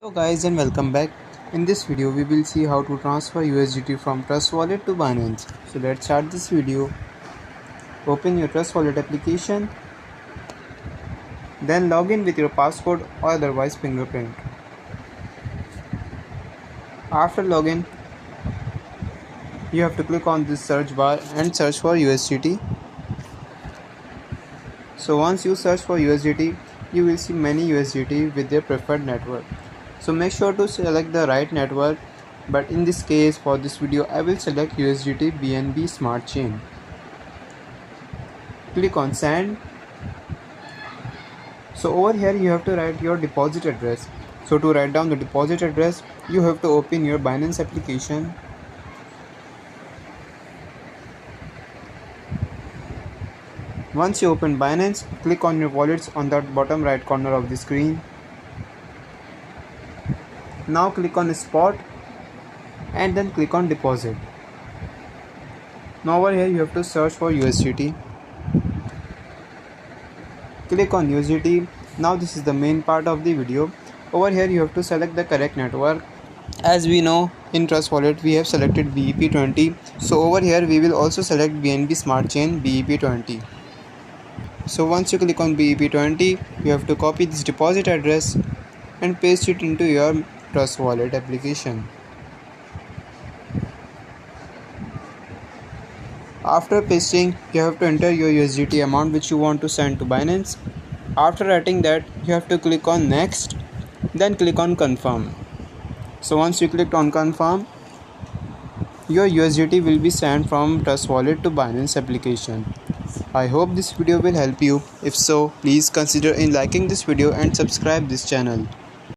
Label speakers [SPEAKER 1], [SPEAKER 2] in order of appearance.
[SPEAKER 1] Hello guys and welcome back. In this video we will see how to transfer USDT from Trust Wallet to Binance. So let's start this video. Open your Trust Wallet application, then log in with your passcode or otherwise fingerprint. After login, you have to click on this search bar and search for USDT. So once you search for USDT, you will see many USDT with their preferred network. So make sure to select the right network, but in this case for this video I will select USDT BNB Smart Chain. Click on send. So over here you have to write your deposit address. So to write down the deposit address, you have to open your Binance application. Once you open Binance, click on your wallets on the bottom right corner of the screen. Now click on spot and then click on deposit. Now over here you have to search for USDT. Click on USDT. Now this is the main part of the video. Over here you have to select the correct network. As we know, in Trust Wallet we have selected BEP20. So over here we will also select BNB Smart Chain BEP20. So once you click on BEP20, you have to copy this deposit address and paste it into your Trust Wallet application. After pasting, you have to enter your USDT amount which you want to send to Binance. After writing that, you have to click on next, then click on confirm. So once you click on confirm, your USDT will be sent from Trust Wallet to Binance application. I hope this video will help you. If so, please consider in liking this video and subscribe this channel.